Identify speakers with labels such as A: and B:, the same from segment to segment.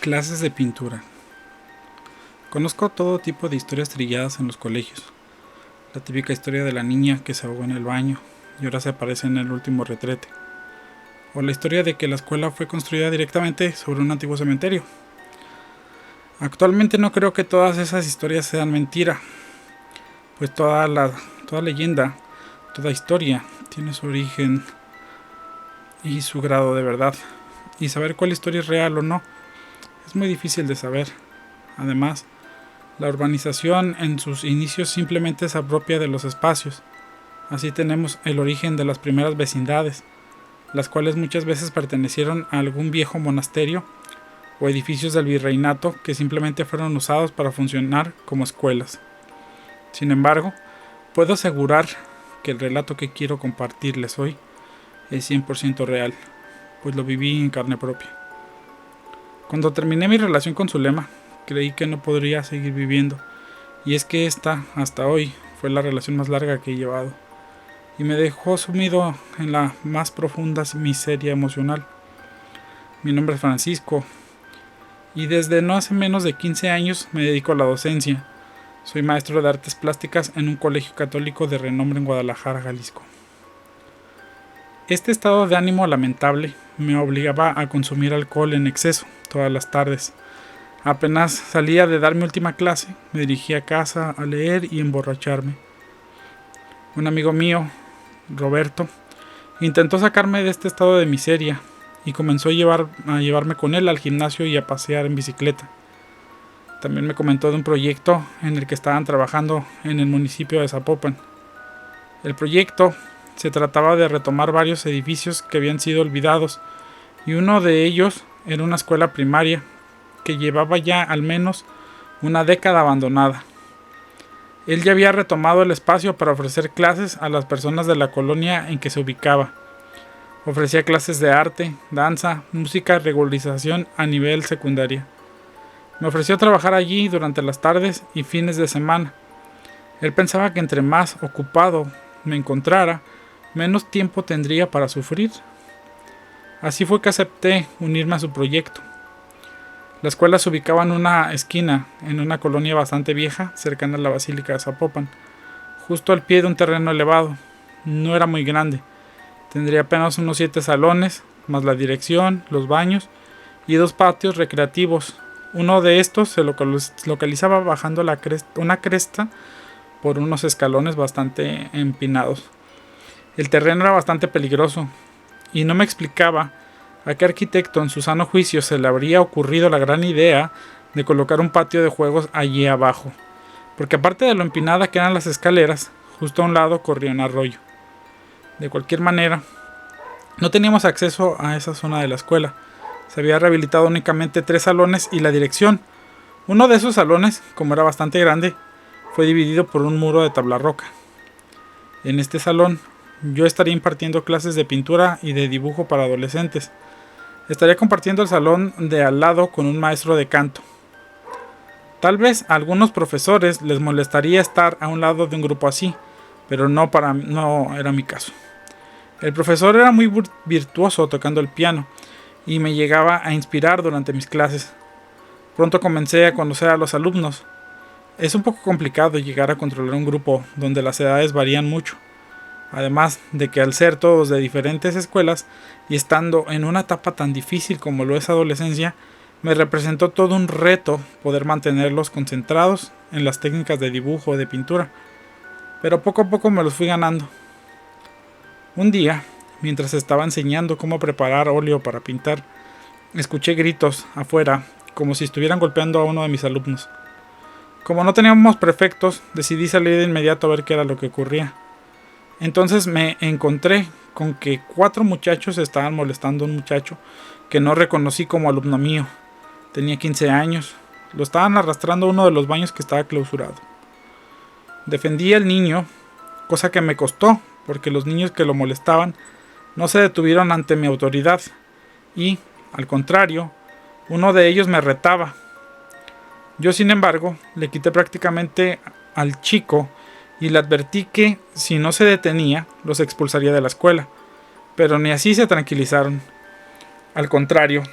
A: Clases de pintura. Conozco todo tipo de historias trilladas en los colegios. La típica historia de la niña que se ahogó en el baño y ahora se aparece en el último retrete. O la historia de que la escuela fue construida directamente sobre un antiguo cementerio. Actualmente no creo que todas esas historias sean mentira, pues toda leyenda, toda historia tiene su origen y su grado de verdad. Y saber cuál historia es real o no es muy difícil de saber. Además, la urbanización en sus inicios simplemente se apropia de los espacios. Así tenemos el origen de las primeras vecindades, las cuales muchas veces pertenecieron a algún viejo monasterio o edificios del virreinato que simplemente fueron usados para funcionar como escuelas. Sin embargo, puedo asegurar que el relato que quiero compartirles hoy es 100% real, pues lo viví en carne propia. Cuando terminé mi relación con Zulema, creí que no podría seguir viviendo, y es que esta, hasta hoy, fue la relación más larga que he llevado, y me dejó sumido en la más profunda miseria emocional. Mi nombre es Francisco, y desde no hace menos de 15 años me dedico a la docencia. Soy maestro de artes plásticas en un colegio católico de renombre en Guadalajara, Jalisco. Este estado de ánimo lamentable me obligaba a consumir alcohol en exceso todas las tardes. Apenas salía de dar mi última clase, me dirigí a casa a leer y emborracharme. Un amigo mío, Roberto, intentó sacarme de este estado de miseria y comenzó a llevarme con él al gimnasio y a pasear en bicicleta. También me comentó de un proyecto en el que estaban trabajando en el municipio de Zapopan. El proyecto se trataba de retomar varios edificios que habían sido olvidados, y uno de ellos era una escuela primaria que llevaba ya al menos una década abandonada. Él ya había retomado el espacio para ofrecer clases a las personas de la colonia en que se ubicaba. Ofrecía clases de arte, danza, música y regularización a nivel secundaria. Me ofreció trabajar allí durante las tardes y fines de semana. Él pensaba que entre más ocupado me encontrara, menos tiempo tendría para sufrir. Así fue que acepté unirme a su proyecto. La escuela se ubicaba en una esquina, en una colonia bastante vieja, cercana a la Basílica de Zapopan, justo al pie de un terreno elevado. No era muy grande, tendría apenas unos 7 salones, más la dirección, los baños y 2 patios recreativos. Uno de estos se localizaba bajando una cresta por unos escalones bastante empinados. El terreno era bastante peligroso, y no me explicaba a qué arquitecto en su sano juicio se le habría ocurrido la gran idea de colocar un patio de juegos allí abajo, porque aparte de lo empinada que eran las escaleras, justo a un lado corría un arroyo. De cualquier manera, no teníamos acceso a esa zona de la escuela. Se había rehabilitado únicamente 3 salones y la dirección. Uno de esos salones, como era bastante grande, fue dividido por un muro de tabla roca. En este salón, yo estaría impartiendo clases de pintura y de dibujo para adolescentes. Estaría compartiendo el salón de al lado con un maestro de canto. Tal vez a algunos profesores les molestaría estar a un lado de un grupo así, pero no era mi caso. El profesor era muy virtuoso tocando el piano y me llegaba a inspirar durante mis clases. Pronto comencé a conocer a los alumnos. Es un poco complicado llegar a controlar un grupo donde las edades varían mucho. Además de que al ser todos de diferentes escuelas y estando en una etapa tan difícil como lo es adolescencia, me representó todo un reto poder mantenerlos concentrados en las técnicas de dibujo o de pintura. Pero poco a poco me los fui ganando. Un día, mientras estaba enseñando cómo preparar óleo para pintar, escuché gritos afuera, como si estuvieran golpeando a uno de mis alumnos. Como no teníamos prefectos, decidí salir de inmediato a ver qué era lo que ocurría. Entonces me encontré con que 4 muchachos estaban molestando a un muchacho que no reconocí como alumno mío. Tenía 15 años. Lo estaban arrastrando a uno de los baños que estaba clausurado. Defendí al niño, cosa que me costó, porque los niños que lo molestaban no se detuvieron ante mi autoridad y, al contrario, uno de ellos me retaba. Yo, sin embargo, le quité prácticamente al chico y le advertí que, si no se detenía, los expulsaría de la escuela. Pero ni así se tranquilizaron. Al contrario,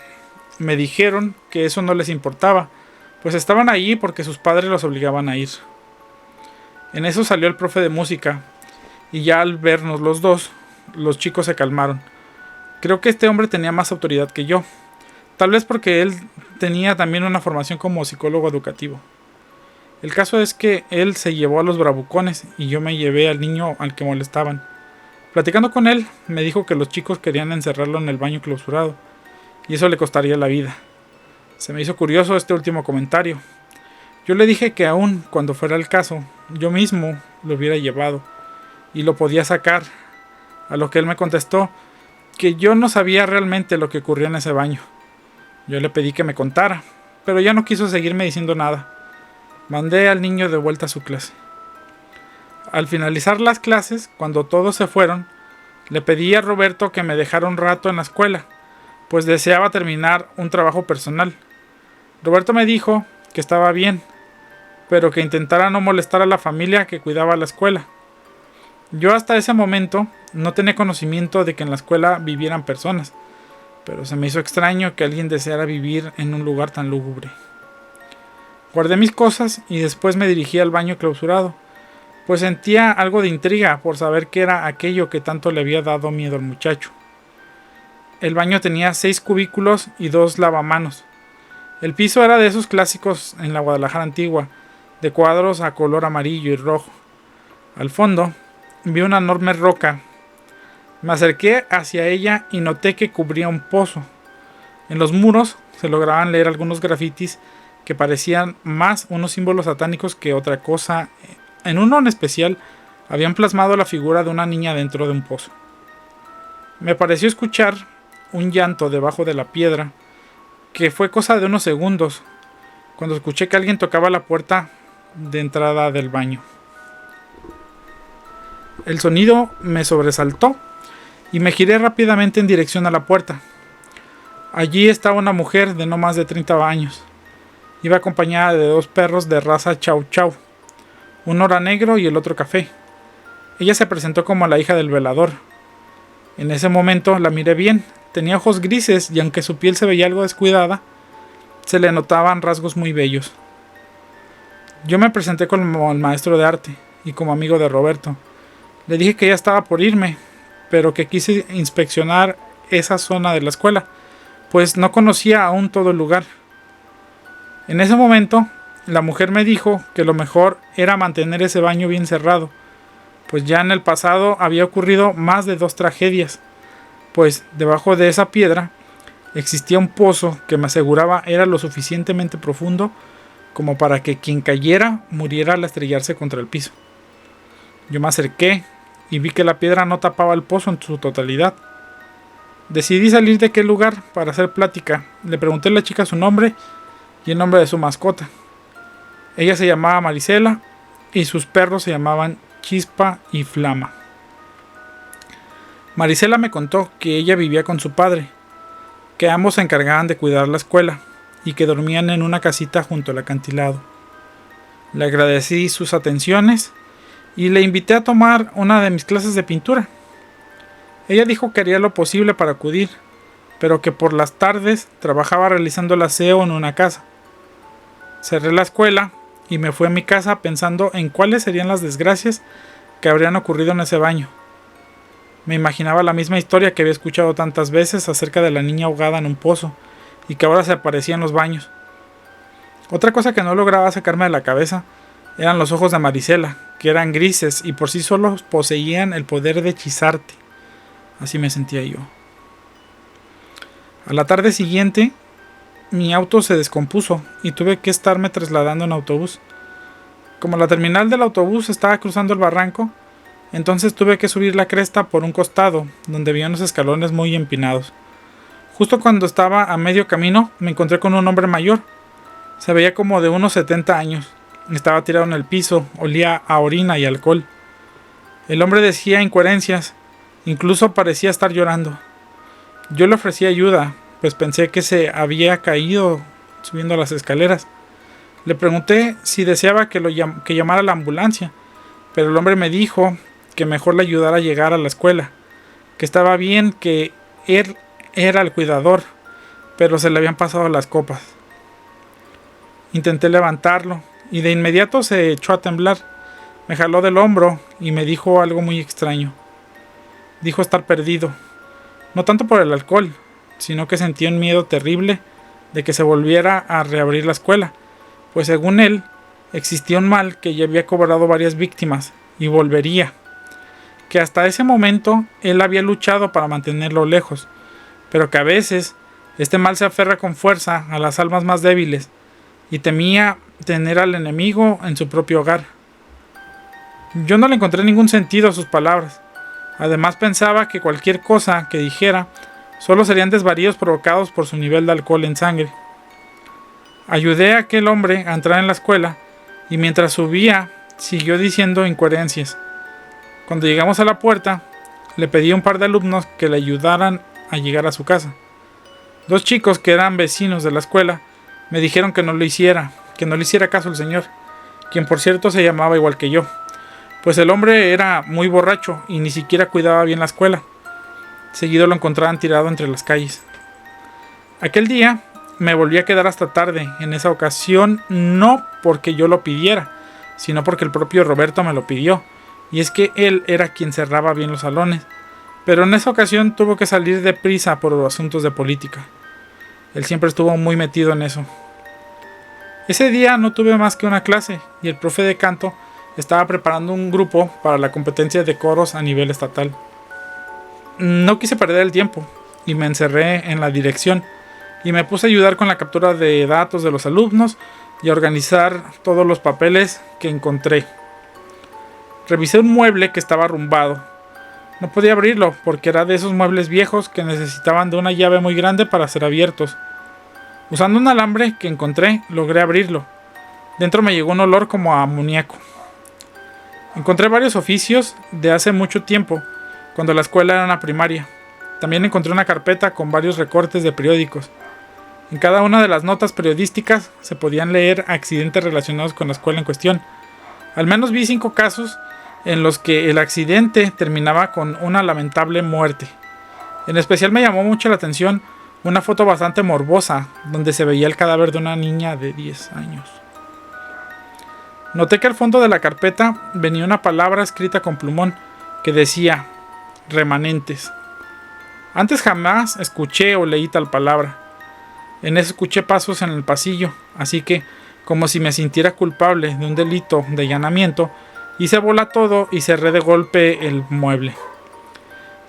A: me dijeron que eso no les importaba, pues estaban allí porque sus padres los obligaban a ir. En eso salió el profe de música, y ya al vernos los dos, los chicos se calmaron. Creo que este hombre tenía más autoridad que yo, tal vez porque él tenía también una formación como psicólogo educativo. El caso es que él se llevó a los bravucones y yo me llevé al niño al que molestaban. Platicando con él, me dijo que los chicos querían encerrarlo en el baño clausurado, y eso le costaría la vida. Se me hizo curioso este último comentario. Yo le dije que aun cuando fuera el caso, yo mismo lo hubiera llevado y lo podía sacar, a lo que él me contestó que yo no sabía realmente lo que ocurría en ese baño. Yo le pedí que me contara, pero ya no quiso seguirme diciendo nada. Mandé al niño de vuelta a su clase. Al finalizar las clases, cuando todos se fueron, le pedí a Roberto que me dejara un rato en la escuela, pues deseaba terminar un trabajo personal. Roberto me dijo que estaba bien, pero que intentara no molestar a la familia que cuidaba la escuela. Yo hasta ese momento no tenía conocimiento de que en la escuela vivieran personas, pero se me hizo extraño que alguien deseara vivir en un lugar tan lúgubre. Guardé mis cosas y después me dirigí al baño clausurado, pues sentía algo de intriga por saber qué era aquello que tanto le había dado miedo al muchacho. El baño tenía 6 cubículos y 2 lavamanos. El piso era de esos clásicos en la Guadalajara antigua, de cuadros a color amarillo y rojo. Al fondo vi una enorme roca. Me acerqué hacia ella y noté que cubría un pozo. En los muros se lograban leer algunos grafitis que parecían más unos símbolos satánicos que otra cosa. En uno en especial habían plasmado la figura de una niña dentro de un pozo. Me pareció escuchar un llanto debajo de la piedra, que fue cosa de unos segundos, cuando escuché que alguien tocaba la puerta de entrada del baño. El sonido me sobresaltó y me giré rápidamente en dirección a la puerta. Allí estaba una mujer de no más de 30 años. Iba acompañada de 2 perros de raza Chow Chow, uno era negro y el otro café. Ella se presentó como la hija del velador. En ese momento la miré bien. Tenía ojos grises y aunque su piel se veía algo descuidada, se le notaban rasgos muy bellos. Yo me presenté como el maestro de arte y como amigo de Roberto. Le dije que ya estaba por irme, pero que quise inspeccionar esa zona de la escuela, pues no conocía aún todo el lugar. En ese momento, la mujer me dijo que lo mejor era mantener ese baño bien cerrado, pues ya en el pasado había ocurrido más de 2 tragedias, pues debajo de esa piedra existía un pozo que me aseguraba era lo suficientemente profundo como para que quien cayera muriera al estrellarse contra el piso. Yo me acerqué y vi que la piedra no tapaba el pozo en su totalidad. Decidí salir de aquel lugar para hacer plática. Le pregunté a la chica su nombre y el nombre de su mascota. Ella se llamaba Marisela y sus perros se llamaban Chispa y Flama. Marisela me contó que ella vivía con su padre, que ambos se encargaban de cuidar la escuela y que dormían en una casita junto al acantilado. Le agradecí sus atenciones y le invité a tomar una de mis clases de pintura. Ella dijo que haría lo posible para acudir, pero que por las tardes trabajaba realizando el aseo en una casa. Cerré la escuela y me fui a mi casa pensando en cuáles serían las desgracias que habrían ocurrido en ese baño. Me imaginaba la misma historia que había escuchado tantas veces acerca de la niña ahogada en un pozo y que ahora se aparecía en los baños. Otra cosa que no lograba sacarme de la cabeza eran los ojos de Marisela, que eran grises y por sí solos poseían el poder de hechizarte. Así me sentía yo. A la tarde siguiente, mi auto se descompuso y tuve que estarme trasladando en autobús. Como la terminal del autobús estaba cruzando el barranco, entonces tuve que subir la cresta por un costado, donde había unos escalones muy empinados. Justo cuando estaba a medio camino, me encontré con un hombre mayor. Se veía como de unos 70 años. Estaba tirado en el piso, olía a orina y alcohol. El hombre decía incoherencias, incluso parecía estar llorando. Yo le ofrecí ayuda, pues pensé que se había caído subiendo las escaleras. Le pregunté si deseaba que llamara a la ambulancia, pero el hombre me dijo que mejor le ayudara a llegar a la escuela, que estaba bien, que él era el cuidador, pero se le habían pasado las copas. Intenté levantarlo y de inmediato se echó a temblar. Me jaló del hombro y me dijo algo muy extraño. Dijo estar perdido, no tanto por el alcohol, sino que sentía un miedo terrible de que se volviera a reabrir la escuela, pues según él, existía un mal que ya había cobrado varias víctimas y volvería, que hasta ese momento él había luchado para mantenerlo lejos, pero que a veces este mal se aferra con fuerza a las almas más débiles y temía tener al enemigo en su propio hogar. Yo no le encontré ningún sentido a sus palabras. Además pensaba que cualquier cosa que dijera solo serían desvaríos provocados por su nivel de alcohol en sangre. Ayudé a aquel hombre a entrar en la escuela y mientras subía siguió diciendo incoherencias. Cuando llegamos a la puerta, le pedí a un par de alumnos que le ayudaran a llegar a su casa. 2 chicos que eran vecinos de la escuela me dijeron que no le hiciera caso al señor, quien por cierto se llamaba igual que yo, pues el hombre era muy borracho y ni siquiera cuidaba bien la escuela. Seguido lo encontraban tirado entre las calles. Aquel día me volví a quedar hasta tarde, en esa ocasión no porque yo lo pidiera, sino porque el propio Roberto me lo pidió, y es que él era quien cerraba bien los salones, pero en esa ocasión tuvo que salir deprisa por asuntos de política. Él siempre estuvo muy metido en eso. Ese día no tuve más que una clase, y el profe de canto estaba preparando un grupo para la competencia de coros a nivel estatal. No quise perder el tiempo, y me encerré en la dirección, y me puse a ayudar con la captura de datos de los alumnos y a organizar todos los papeles que encontré. Revisé un mueble que estaba arrumbado. No podía abrirlo porque era de esos muebles viejos que necesitaban de una llave muy grande para ser abiertos. Usando un alambre que encontré, logré abrirlo. Dentro me llegó un olor como a amoníaco. Encontré varios oficios de hace mucho tiempo, cuando la escuela era una primaria. También encontré una carpeta con varios recortes de periódicos. En cada una de las notas periodísticas se podían leer accidentes relacionados con la escuela en cuestión. Al menos vi 5 casos en los que el accidente terminaba con una lamentable muerte. En especial me llamó mucho la atención una foto bastante morbosa donde se veía el cadáver de una niña de 10 años. Noté que al fondo de la carpeta venía una palabra escrita con plumón que decía remanentes. Antes jamás escuché o leí tal palabra. En eso escuché pasos en el pasillo, así que, como si me sintiera culpable de un delito de allanamiento, hice bola todo y cerré de golpe el mueble.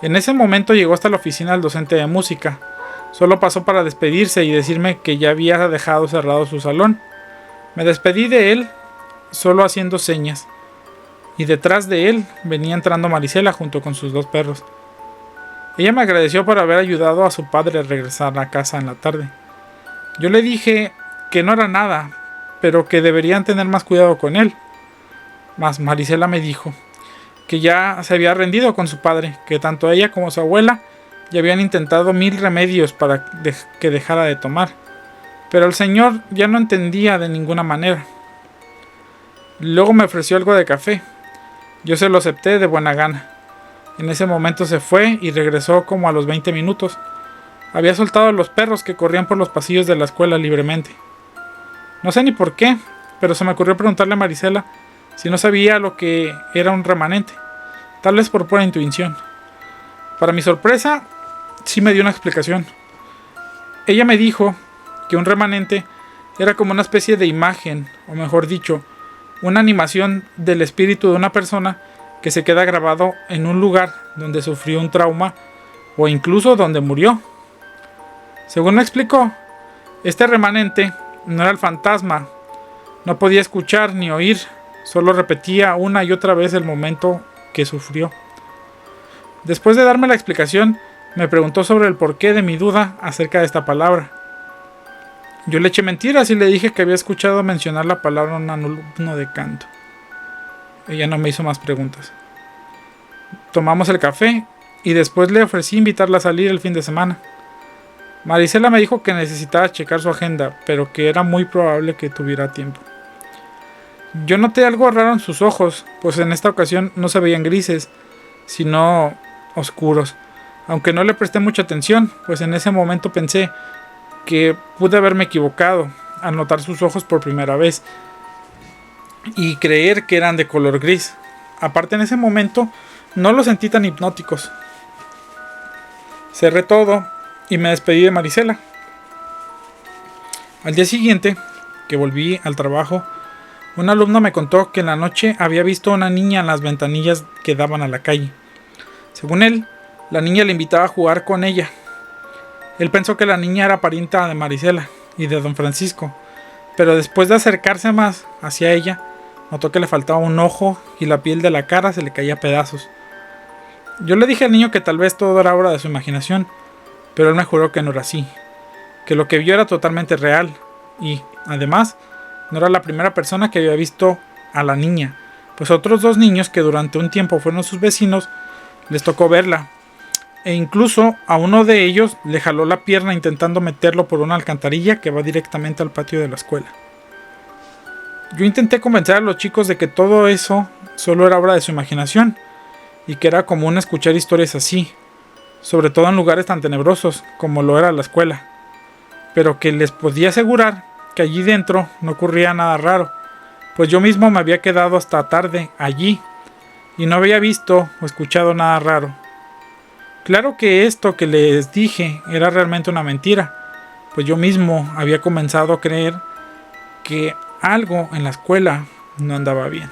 A: En ese momento llegó hasta la oficina el docente de música. Solo pasó para despedirse y decirme que ya había dejado cerrado su salón. Me despedí de él, solo haciendo señas, y detrás de él venía entrando Marisela junto con sus 2 perros. Ella me agradeció por haber ayudado a su padre a regresar a casa en la tarde. Yo le dije que no era nada, pero que deberían tener más cuidado con él. Mas Marisela me dijo que ya se había rendido con su padre, que tanto ella como su abuela ya habían intentado 1000 remedios para que dejara de tomar, pero el señor ya no entendía de ninguna manera. Luego me ofreció algo de café. Yo se lo acepté de buena gana. En ese momento se fue y regresó como a los 20 minutos. Había soltado a los perros que corrían por los pasillos de la escuela libremente. No sé ni por qué, pero se me ocurrió preguntarle a Marisela si no sabía lo que era un remanente, tal vez por pura intuición. Para mi sorpresa, sí me dio una explicación. Ella me dijo que un remanente era como una especie de imagen, o mejor dicho, una animación del espíritu de una persona que se queda grabado en un lugar donde sufrió un trauma o incluso donde murió. Según me explicó, este remanente no era el fantasma, no podía escuchar ni oír, solo repetía una y otra vez el momento que sufrió. Después de darme la explicación, me preguntó sobre el porqué de mi duda acerca de esta palabra. Yo le eché mentiras y le dije que había escuchado mencionar la palabra a un alumno de canto. Ella no me hizo más preguntas. Tomamos el café y después le ofrecí invitarla a salir el fin de semana. Marisela me dijo que necesitaba checar su agenda, pero que era muy probable que tuviera tiempo. Yo noté algo raro en sus ojos, pues en esta ocasión no se veían grises, sino oscuros, aunque no le presté mucha atención, pues en ese momento pensé que pude haberme equivocado al notar sus ojos por primera vez y creer que eran de color gris. Aparte, en ese momento no los sentí tan hipnóticos. Cerré todo y me despedí de Marisela. Al día siguiente, que volví al trabajo, un alumno me contó que en la noche había visto a una niña en las ventanillas que daban a la calle. Según él, la niña le invitaba a jugar con ella. Él pensó que la niña era parienta de Marisela y de don Francisco, pero después de acercarse más hacia ella, notó que le faltaba un ojo y la piel de la cara se le caía a pedazos. Yo le dije al niño que tal vez todo era obra de su imaginación, pero él me juró que no era así, que lo que vio era totalmente real y, además, no era la primera persona que había visto a la niña, pues otros 2 niños que durante un tiempo fueron sus vecinos les tocó verla, e incluso a uno de ellos le jaló la pierna intentando meterlo por una alcantarilla que va directamente al patio de la escuela. Yo intenté convencer a los chicos de que todo eso solo era obra de su imaginación y que era común escuchar historias así, sobre todo en lugares tan tenebrosos como lo era la escuela, pero que les podía asegurar que allí dentro no ocurría nada raro, pues yo mismo me había quedado hasta tarde allí y no había visto o escuchado nada raro. Claro que esto que les dije era realmente una mentira, pues yo mismo había comenzado a creer que algo en la escuela no andaba bien.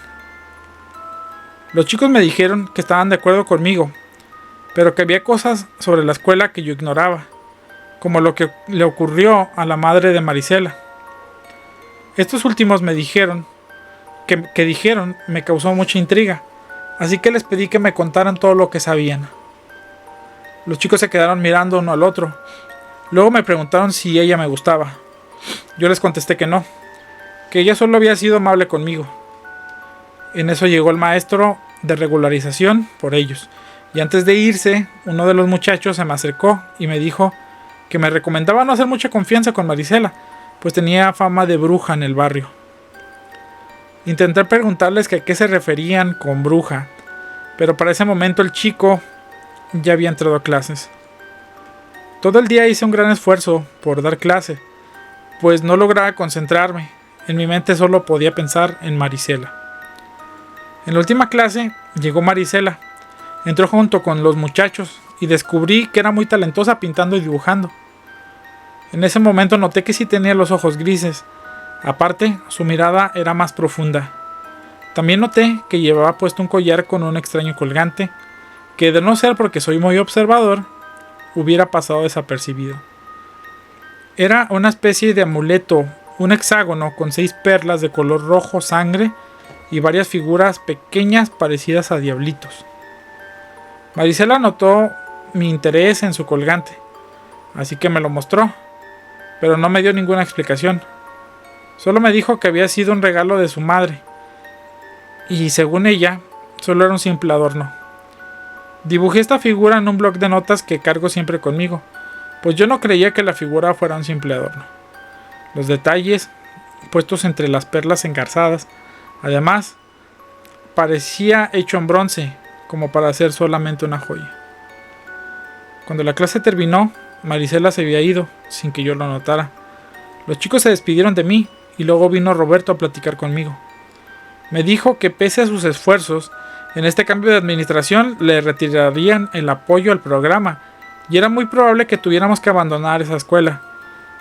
A: Los chicos me dijeron que estaban de acuerdo conmigo, pero que había cosas sobre la escuela que yo ignoraba, como lo que le ocurrió a la madre de Marisela. Estos últimos me dijeron que dijeron me causó mucha intriga, así que les pedí que me contaran todo lo que sabían. Los chicos se quedaron mirando uno al otro. Luego me preguntaron si ella me gustaba. Yo les contesté que no, que ella solo había sido amable conmigo. En eso llegó el maestro de regularización por ellos, y antes de irse, uno de los muchachos se me acercó y me dijo que me recomendaba no hacer mucha confianza con Marisela, pues tenía fama de bruja en el barrio. Intenté preguntarles que a qué se referían con bruja, pero para ese momento el chico ya había entrado a clases. Todo el día hice un gran esfuerzo por dar clase, pues no lograba concentrarme. En mi mente solo podía pensar en Marisela. En la última clase llegó Marisela. Entró junto con los muchachos y descubrí que era muy talentosa pintando y dibujando. En ese momento noté que sí tenía los ojos grises. Aparte, su mirada era más profunda. También noté que llevaba puesto un collar con un extraño colgante, que de no ser porque soy muy observador, hubiera pasado desapercibido. Era una especie de amuleto, un hexágono con 6 perlas de color rojo sangre y varias figuras pequeñas parecidas a diablitos. Marisela notó mi interés en su colgante, así que me lo mostró, pero no me dio ninguna explicación. Solo me dijo que había sido un regalo de su madre, y según ella, solo era un simple adorno. Dibujé esta figura en un bloc de notas que cargo siempre conmigo, pues yo no creía que la figura fuera un simple adorno. Los detalles puestos entre las perlas engarzadas, además, parecía hecho en bronce, como para hacer solamente una joya. Cuando la clase terminó, Marisela se había ido, sin que yo lo notara. Los chicos se despidieron de mí, y luego vino Roberto a platicar conmigo. Me dijo que pese a sus esfuerzos, en este cambio de administración le retirarían el apoyo al programa, y era muy probable que tuviéramos que abandonar esa escuela,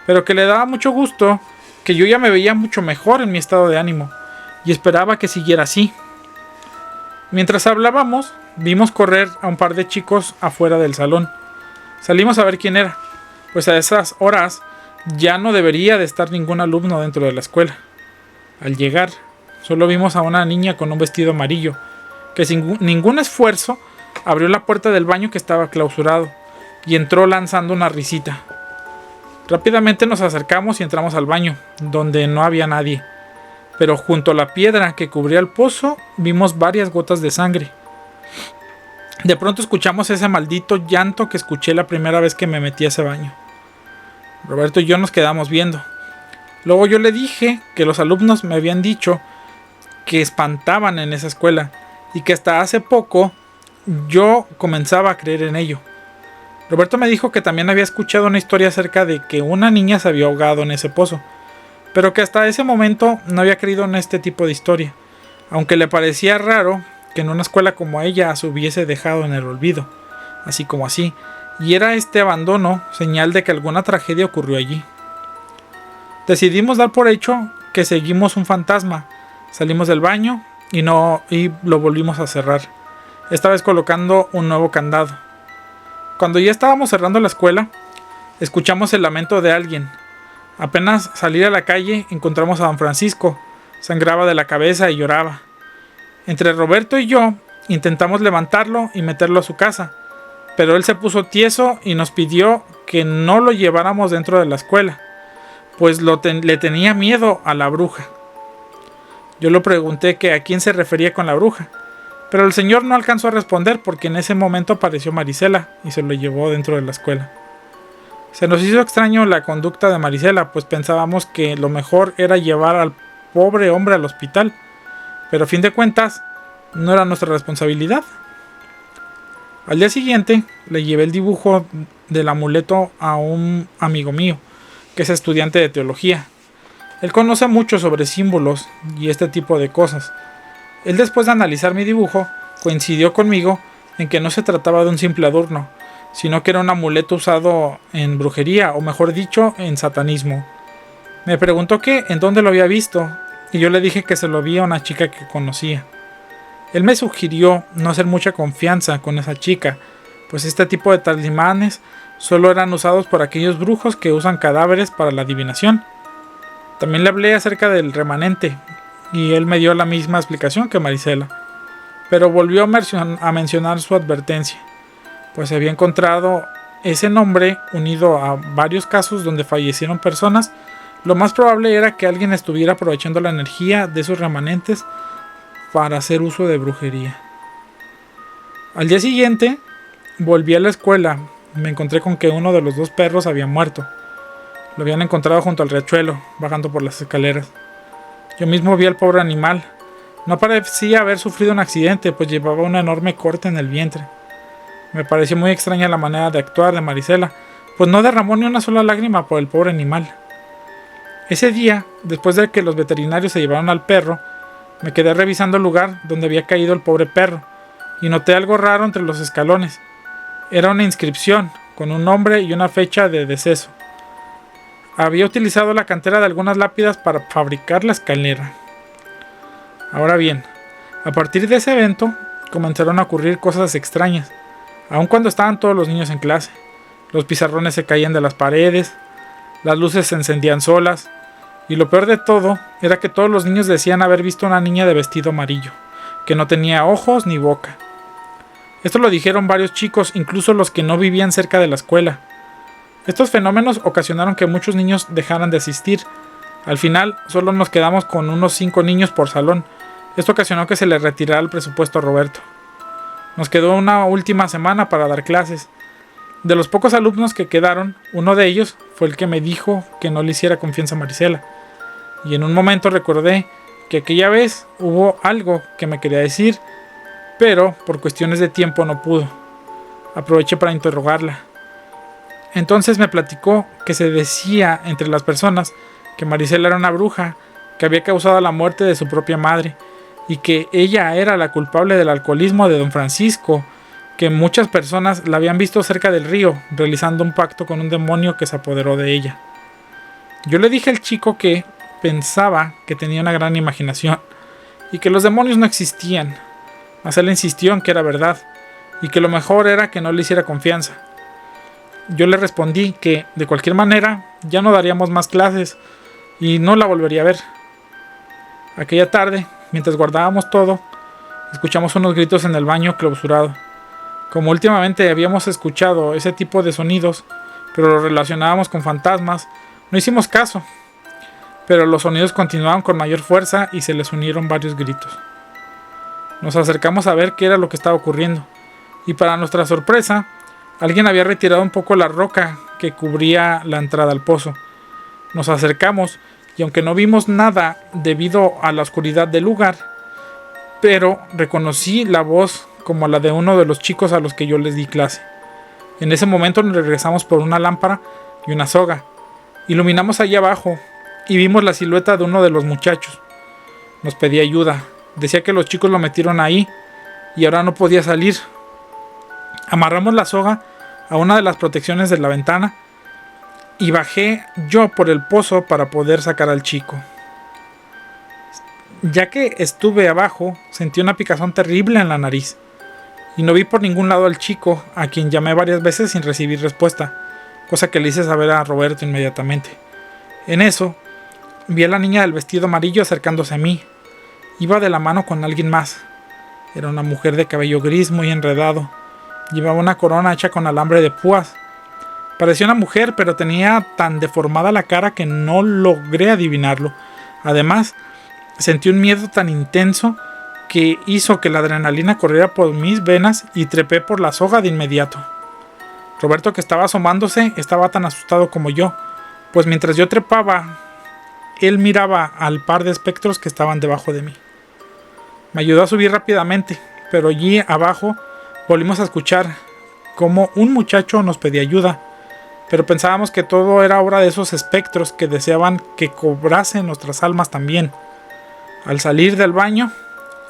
A: pero que le daba mucho gusto, que yo ya me veía mucho mejor en mi estado de ánimo, y esperaba que siguiera así. Mientras hablábamos, vimos correr a un par de chicos afuera del salón. Salimos a ver quién era, pues a esas horas ya no debería de estar ningún alumno dentro de la escuela. Al llegar, solo vimos a una niña con un vestido amarillo, que sin ningún esfuerzo abrió la puerta del baño que estaba clausurado y entró lanzando una risita. Rápidamente nos acercamos y entramos al baño, donde no había nadie, pero junto a la piedra que cubría el pozo vimos varias gotas de sangre. De pronto escuchamos ese maldito llanto que escuché la primera vez que me metí a ese baño. Roberto y yo nos quedamos viendo. Luego yo le dije que los alumnos me habían dicho que espantaban en esa escuela y que hasta hace poco yo comenzaba a creer en ello. Roberto me dijo que también había escuchado una historia acerca de que una niña se había ahogado en ese pozo, pero que hasta ese momento no había creído en este tipo de historia, aunque le parecía raro que en una escuela como ella se hubiese dejado en el olvido, así como así, y era este abandono señal de que alguna tragedia ocurrió allí. Decidimos dar por hecho que seguimos un fantasma, salimos del baño y lo volvimos a cerrar, esta vez colocando un nuevo candado. Cuando ya estábamos cerrando la escuela, escuchamos el lamento de alguien. Apenas salir a la calle encontramos a don Francisco, sangraba de la cabeza y lloraba. Entre Roberto y yo intentamos levantarlo y meterlo a su casa, pero él se puso tieso y nos pidió que no lo lleváramos dentro de la escuela, pues le tenía miedo a la bruja. Yo le pregunté que a quién se refería con la bruja, pero el señor no alcanzó a responder porque en ese momento apareció Marisela y se lo llevó dentro de la escuela. Se nos hizo extraño la conducta de Marisela, pues pensábamos que lo mejor era llevar al pobre hombre al hospital, pero a fin de cuentas no era nuestra responsabilidad. Al día siguiente le llevé el dibujo del amuleto a un amigo mío, que es estudiante de teología. Él conoce mucho sobre símbolos y este tipo de cosas. Él, después de analizar mi dibujo, coincidió conmigo en que no se trataba de un simple adorno, sino que era un amuleto usado en brujería, o mejor dicho, en satanismo. Me preguntó en dónde lo había visto, y yo le dije que se lo vi a una chica que conocía. Él me sugirió no hacer mucha confianza con esa chica, pues este tipo de talismanes solo eran usados por aquellos brujos que usan cadáveres para la adivinación. También le hablé acerca del remanente, y él me dio la misma explicación que Marisela, pero volvió a mencionar su advertencia, pues se había encontrado ese nombre unido a varios casos donde fallecieron personas. Lo más probable era que alguien estuviera aprovechando la energía de esos remanentes para hacer uso de brujería. Al día siguiente volví a la escuela y me encontré con que uno de los dos perros había muerto. Lo habían encontrado junto al riachuelo, bajando por las escaleras. Yo mismo vi al pobre animal. No parecía haber sufrido un accidente, pues llevaba un enorme corte en el vientre. Me pareció muy extraña la manera de actuar de Marisela, pues no derramó ni una sola lágrima por el pobre animal. Ese día, después de que los veterinarios se llevaron al perro, me quedé revisando el lugar donde había caído el pobre perro, y noté algo raro entre los escalones. Era una inscripción, con un nombre y una fecha de deceso. Había utilizado la cantera de algunas lápidas para fabricar la escalera. Ahora bien, a partir de ese evento, comenzaron a ocurrir cosas extrañas, aun cuando estaban todos los niños en clase. Los pizarrones se caían de las paredes, las luces se encendían solas, y lo peor de todo era que todos los niños decían haber visto una niña de vestido amarillo, que no tenía ojos ni boca. Esto lo dijeron varios chicos, incluso los que no vivían cerca de la escuela. Estos fenómenos ocasionaron que muchos niños dejaran de asistir. Al final, solo nos quedamos con unos 5 niños por salón. Esto ocasionó que se le retirara el presupuesto a Roberto. Nos quedó una última semana para dar clases. De los pocos alumnos que quedaron, uno de ellos fue el que me dijo que no le hiciera confianza a Marisela. Y en un momento recordé que aquella vez hubo algo que me quería decir, pero por cuestiones de tiempo no pudo. Aproveché para interrogarla. Entonces me platicó que se decía entre las personas que Marisela era una bruja, que había causado la muerte de su propia madre, y que ella era la culpable del alcoholismo de don Francisco, que muchas personas la habían visto cerca del río, realizando un pacto con un demonio que se apoderó de ella. Yo le dije al chico que pensaba que tenía una gran imaginación, y que los demonios no existían, mas él insistió en que era verdad, y que lo mejor era que no le hiciera confianza. Yo le respondí que, de cualquier manera, ya no daríamos más clases, y no la volvería a ver. Aquella tarde, mientras guardábamos todo, escuchamos unos gritos en el baño clausurado. Como últimamente habíamos escuchado ese tipo de sonidos, pero lo relacionábamos con fantasmas, no hicimos caso. Pero los sonidos continuaban con mayor fuerza y se les unieron varios gritos. Nos acercamos a ver qué era lo que estaba ocurriendo, y para nuestra sorpresa, alguien había retirado un poco la roca que cubría la entrada al pozo. Nos acercamos, y aunque no vimos nada debido a la oscuridad del lugar, pero reconocí la voz como la de uno de los chicos a los que yo les di clase. En ese momento nos regresamos por una lámpara y una soga. Iluminamos allá abajo y vimos la silueta de uno de los muchachos. Nos pedía ayuda. Decía que los chicos lo metieron ahí y ahora no podía salir. Amarramos la soga a una de las protecciones de la ventana y bajé yo por el pozo para poder sacar al chico. Ya que estuve abajo, sentí una picazón terrible en la nariz y no vi por ningún lado al chico, a quien llamé varias veces sin recibir respuesta, cosa que le hice saber a Roberto inmediatamente. En eso, vi a la niña del vestido amarillo acercándose a mí. Iba de la mano con alguien más. Era una mujer de cabello gris muy enredado. Llevaba una corona hecha con alambre de púas. Parecía una mujer, pero tenía tan deformada la cara que no logré adivinarlo. Además, sentí un miedo tan intenso que hizo que la adrenalina corriera por mis venas y trepé por la soga de inmediato. Roberto, que estaba asomándose, estaba tan asustado como yo, pues mientras yo trepaba, él miraba al par de espectros que estaban debajo de mí. Me ayudó a subir rápidamente, pero allí abajo volvimos a escuchar cómo un muchacho nos pedía ayuda, pero pensábamos que todo era obra de esos espectros que deseaban que cobrasen nuestras almas también. Al salir del baño,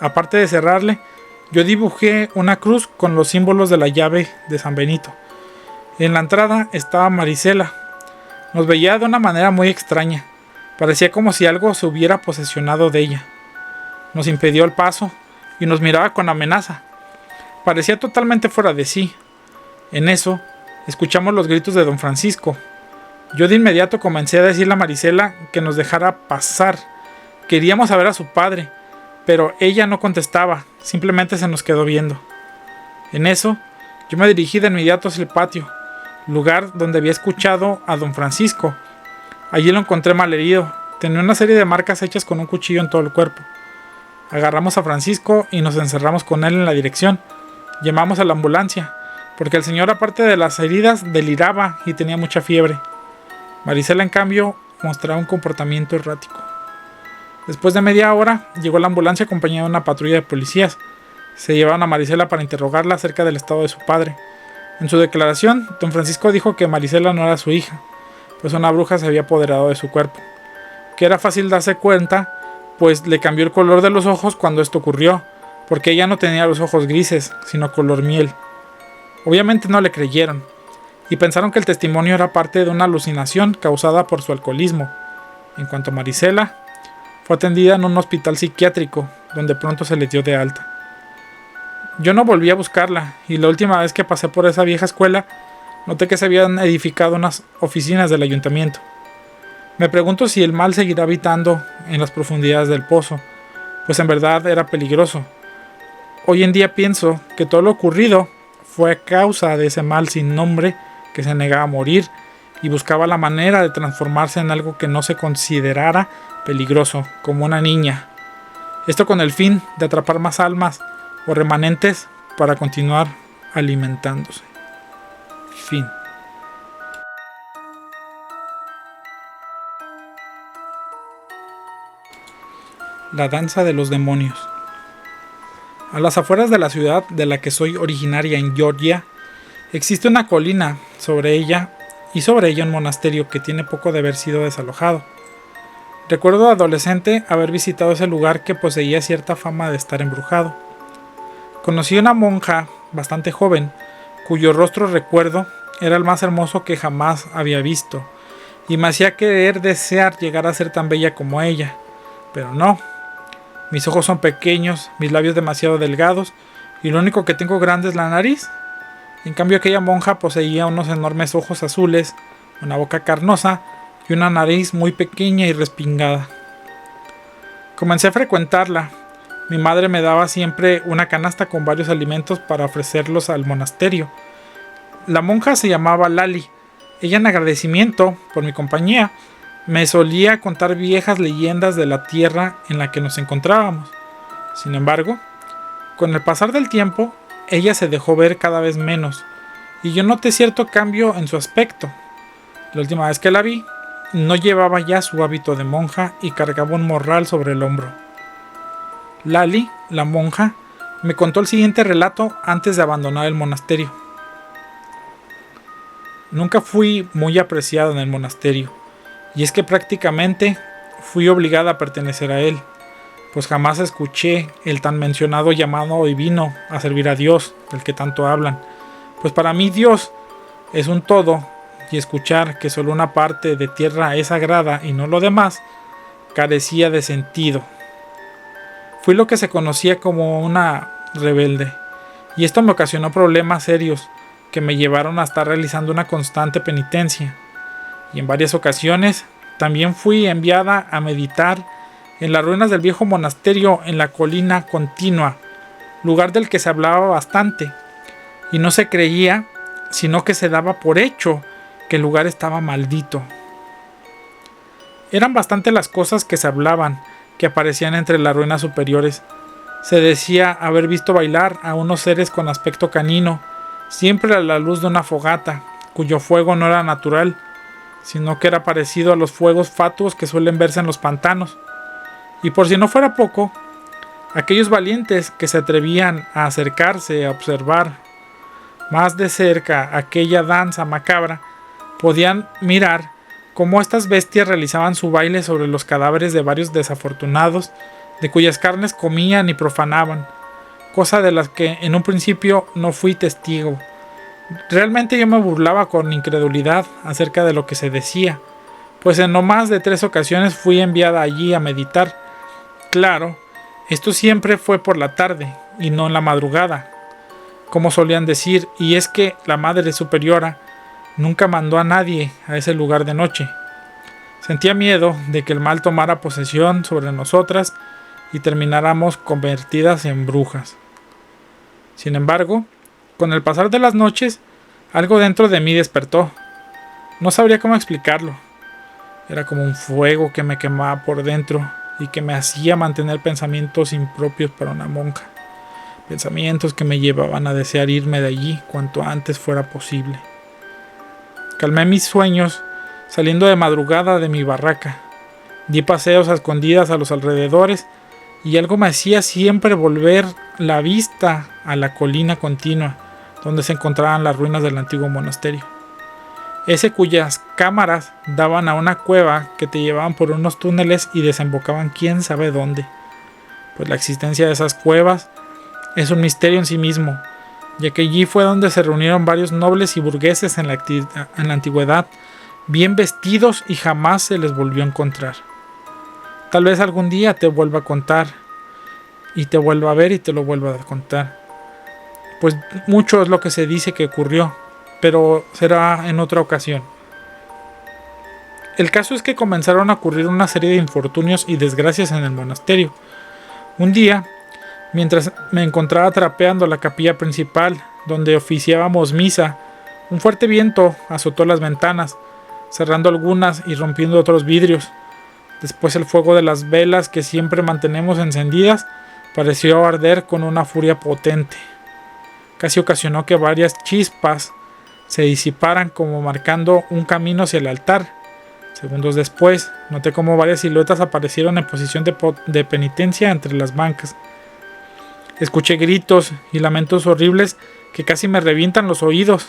A: aparte de cerrarle, yo dibujé una cruz con los símbolos de la llave de San Benito. En la entrada estaba Marisela. Nos veía de una manera muy extraña. Parecía como si algo se hubiera posesionado de ella. Nos impidió el paso y nos miraba con amenaza. Parecía totalmente fuera de sí. En eso, escuchamos los gritos de don Francisco. Yo de inmediato comencé a decirle a Marisela que nos dejara pasar. Queríamos saber a su padre, pero ella no contestaba, simplemente se nos quedó viendo. En eso, yo me dirigí de inmediato hacia el patio, lugar donde había escuchado a don Francisco. Allí lo encontré malherido. Tenía una serie de marcas hechas con un cuchillo en todo el cuerpo. Agarramos a Francisco y nos encerramos con él en la dirección. Llamamos a la ambulancia, porque el señor, aparte de las heridas, deliraba y tenía mucha fiebre. Marisela, en cambio, mostraba un comportamiento errático. Después de media hora, llegó la ambulancia acompañada de una patrulla de policías. Se llevaron a Marisela para interrogarla acerca del estado de su padre. En su declaración, don Francisco dijo que Marisela no era su hija, pues una bruja se había apoderado de su cuerpo. Que era fácil darse cuenta, pues le cambió el color de los ojos cuando esto ocurrió, porque ella no tenía los ojos grises, sino color miel. Obviamente no le creyeron, y pensaron que el testimonio era parte de una alucinación causada por su alcoholismo. En cuanto a Marisela, fue atendida en un hospital psiquiátrico, donde pronto se le dio de alta. Yo no volví a buscarla, y la última vez que pasé por esa vieja escuela, noté que se habían edificado unas oficinas del ayuntamiento. Me pregunto si el mal seguirá habitando en las profundidades del pozo, pues en verdad era peligroso. Hoy en día pienso que todo lo ocurrido fue a causa de ese mal sin nombre que se negaba a morir y buscaba la manera de transformarse en algo que no se considerara peligroso, como una niña. Esto con el fin de atrapar más almas o remanentes para continuar alimentándose. Fin. La danza de los demonios. A las afueras de la ciudad de la que soy originaria, en Georgia, existe una colina sobre ella un monasterio que tiene poco de haber sido desalojado. Recuerdo de adolescente haber visitado ese lugar que poseía cierta fama de estar embrujado. Conocí a una monja bastante joven, cuyo rostro, recuerdo, era el más hermoso que jamás había visto, y me hacía querer desear llegar a ser tan bella como ella, pero no. Mis ojos son pequeños, mis labios demasiado delgados, y lo único que tengo grande es la nariz. En cambio, aquella monja poseía unos enormes ojos azules, una boca carnosa y una nariz muy pequeña y respingada. Comencé a frecuentarla. Mi madre me daba siempre una canasta con varios alimentos para ofrecerlos al monasterio. La monja se llamaba Lali. Ella, en agradecimiento por mi compañía, me solía contar viejas leyendas de la tierra en la que nos encontrábamos. Sin embargo, con el pasar del tiempo, ella se dejó ver cada vez menos, y yo noté cierto cambio en su aspecto. La última vez que la vi, no llevaba ya su hábito de monja y cargaba un morral sobre el hombro. Lali, la monja, me contó el siguiente relato antes de abandonar el monasterio. Nunca fui muy apreciado en el monasterio, y es que prácticamente fui obligada a pertenecer a él, pues jamás escuché el tan mencionado llamado divino a servir a Dios, del que tanto hablan, pues para mí Dios es un todo, y escuchar que solo una parte de tierra es sagrada y no lo demás, carecía de sentido. Fui lo que se conocía como una rebelde, y esto me ocasionó problemas serios que me llevaron a estar realizando una constante penitencia, y en varias ocasiones también fui enviada a meditar en las ruinas del viejo monasterio en la colina continua, lugar del que se hablaba bastante, y no se creía, sino que se daba por hecho que el lugar estaba maldito. Eran bastante las cosas que se hablaban, que aparecían entre las ruinas superiores. Se decía haber visto bailar a unos seres con aspecto canino, siempre a la luz de una fogata, cuyo fuego no era natural, sino que era parecido a los fuegos fatuos que suelen verse en los pantanos. Y por si no fuera poco, aquellos valientes que se atrevían a acercarse a observar más de cerca aquella danza macabra, podían mirar cómo estas bestias realizaban su baile sobre los cadáveres de varios desafortunados, de cuyas carnes comían y profanaban, cosa de las que en un principio no fui testigo. Realmente yo me burlaba con incredulidad acerca de lo que se decía, pues en no más de 3 ocasiones fui enviada allí a meditar. Claro, esto siempre fue por la tarde y no en la madrugada, como solían decir, y es que la Madre Superiora nunca mandó a nadie a ese lugar de noche. Sentía miedo de que el mal tomara posesión sobre nosotras y termináramos convertidas en brujas. Sin embargo, con el pasar de las noches, algo dentro de mí despertó. No sabría cómo explicarlo. Era como un fuego que me quemaba por dentro y que me hacía mantener pensamientos impropios para una monja. Pensamientos que me llevaban a desear irme de allí cuanto antes fuera posible. Calmé mis sueños saliendo de madrugada de mi barraca. Di paseos a escondidas a los alrededores y algo me hacía siempre volver la vista a la colina continua donde se encontraban las ruinas del antiguo monasterio. Ese cuyas cámaras daban a una cueva que te llevaban por unos túneles y desembocaban quién sabe dónde. Pues la existencia de esas cuevas es un misterio en sí mismo, ya que allí fue donde se reunieron varios nobles y burgueses en la antigüedad, bien vestidos, y jamás se les volvió a encontrar. Tal vez algún día te vuelva a contar, y te vuelva a ver y te lo vuelva a contar. Pues mucho es lo que se dice que ocurrió, pero será en otra ocasión. El caso es que comenzaron a ocurrir una serie de infortunios y desgracias en el monasterio. Un día, mientras me encontraba trapeando la capilla principal, donde oficiábamos misa, un fuerte viento azotó las ventanas, cerrando algunas y rompiendo otros vidrios. Después el fuego de las velas que siempre mantenemos encendidas pareció arder con una furia potente. Casi ocasionó que varias chispas se disiparan como marcando un camino hacia el altar. Segundos después, noté como varias siluetas aparecieron en posición de penitencia entre las bancas. Escuché gritos y lamentos horribles que casi me revientan los oídos.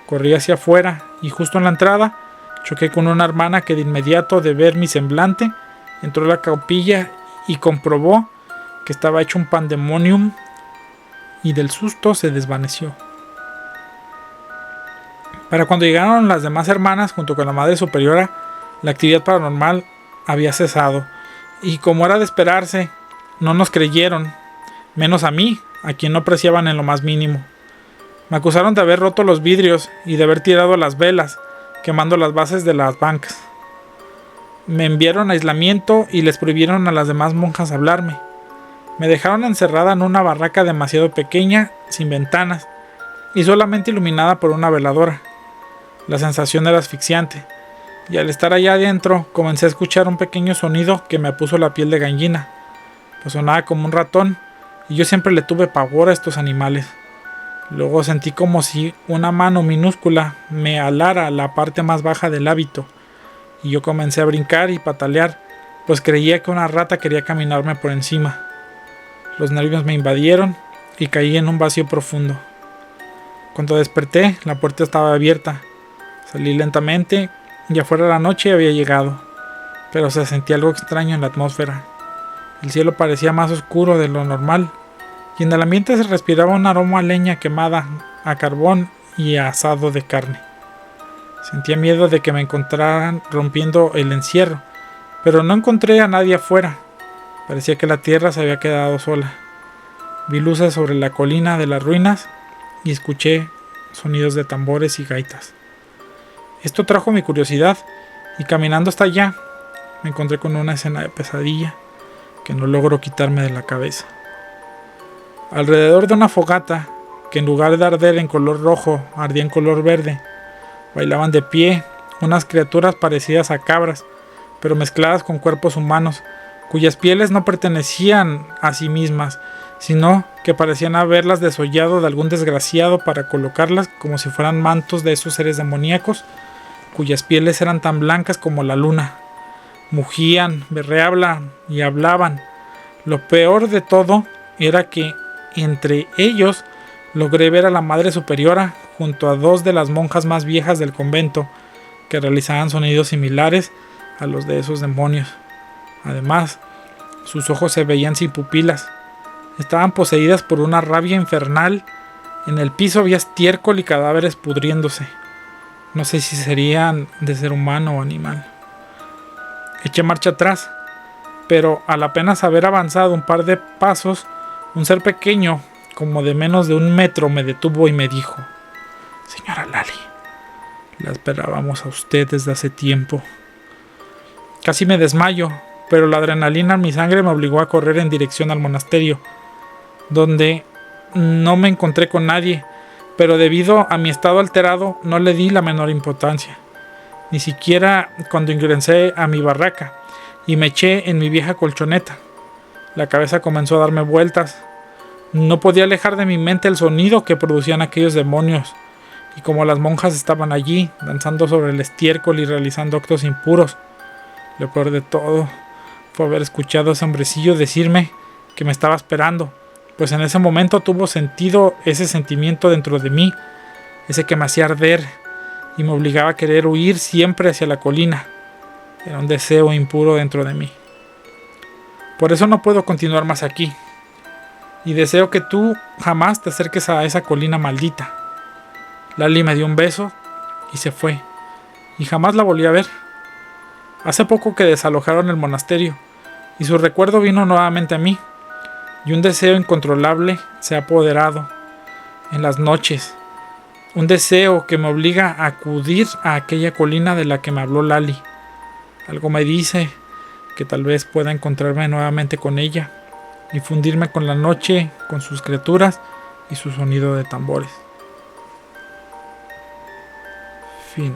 A: Corrí hacia afuera y justo en la entrada choqué con una hermana que de inmediato, de ver mi semblante, entró a la capilla y comprobó que estaba hecho un pandemonium, y del susto se desvaneció. Para cuando llegaron las demás hermanas junto con la Madre Superiora, la actividad paranormal había cesado, y como era de esperarse, no nos creyeron, menos a mí, a quien no apreciaban en lo más mínimo. Me acusaron de haber roto los vidrios y de haber tirado las velas, quemando las bases de las bancas. Me enviaron a aislamiento y les prohibieron a las demás monjas hablarme. Me dejaron encerrada en una barraca demasiado pequeña, sin ventanas, y solamente iluminada por una veladora. La sensación era asfixiante, y al estar allá adentro comencé a escuchar un pequeño sonido que me puso la piel de gallina, pues sonaba como un ratón, y yo siempre le tuve pavor a estos animales. Luego sentí como si una mano minúscula me alara la parte más baja del hábito, y yo comencé a brincar y patalear, pues creía que una rata quería caminarme por encima. Los nervios me invadieron y caí en un vacío profundo. Cuando desperté, la puerta estaba abierta, Salí lentamente y afuera la noche había llegado, pero se sentía algo extraño en la atmósfera. El cielo parecía más oscuro de lo normal y en el ambiente se respiraba un aroma a leña quemada, a carbón y a asado de carne. Sentía miedo de que me encontraran rompiendo el encierro, pero no encontré a nadie afuera. Parecía que la tierra se había quedado sola. Vi luces sobre la colina de las ruinas y escuché sonidos de tambores y gaitas. Esto trajo mi curiosidad y caminando hasta allá me encontré con una escena de pesadilla que no logro quitarme de la cabeza. Alrededor de una fogata, que en lugar de arder en color rojo, ardía en color verde, bailaban de pie unas criaturas parecidas a cabras, pero mezcladas con cuerpos humanos, cuyas pieles no pertenecían a sí mismas, sino que parecían haberlas desollado de algún desgraciado para colocarlas como si fueran mantos de esos seres demoníacos, cuyas pieles eran tan blancas como la luna. Mugían, berreaban y hablaban. Lo peor de todo era que entre ellos logré ver a la Madre Superiora junto a dos de las monjas más viejas del convento, que realizaban sonidos similares a los de esos demonios. Además, sus ojos se veían sin pupilas. Estaban poseídas por una rabia infernal. En el piso había estiércol y cadáveres pudriéndose. No sé si serían de ser humano o animal. Eché marcha atrás, pero al apenas haber avanzado un par de pasos, un ser pequeño, como de menos de 1 metro, me detuvo y me dijo: «Señora Lali, la esperábamos a usted desde hace tiempo». Casi me desmayo, pero la adrenalina en mi sangre me obligó a correr en dirección al monasterio, donde no me encontré con nadie, pero debido a mi estado alterado no le di la menor importancia, ni siquiera cuando ingresé a mi barraca y me eché en mi vieja colchoneta. La cabeza comenzó a darme vueltas. No podía alejar de mi mente el sonido que producían aquellos demonios, y como las monjas estaban allí, danzando sobre el estiércol y realizando actos impuros. Lo peor de todo fue haber escuchado a ese hombrecillo decirme que me estaba esperando, pues en ese momento tuvo sentido ese sentimiento dentro de mí, ese que me hacía arder y me obligaba a querer huir siempre hacia la colina. Era un deseo impuro dentro de mí. Por eso no puedo continuar más aquí, y deseo que tú jamás te acerques a esa colina maldita. Lali me dio un beso y se fue, y jamás la volví a ver. Hace poco que desalojaron el monasterio, y su recuerdo vino nuevamente a mí, y un deseo incontrolable se ha apoderado en las noches. Un deseo que me obliga a acudir a aquella colina de la que me habló Lali. Algo me dice que tal vez pueda encontrarme nuevamente con ella y fundirme con la noche, con sus criaturas y su sonido de tambores. Fin.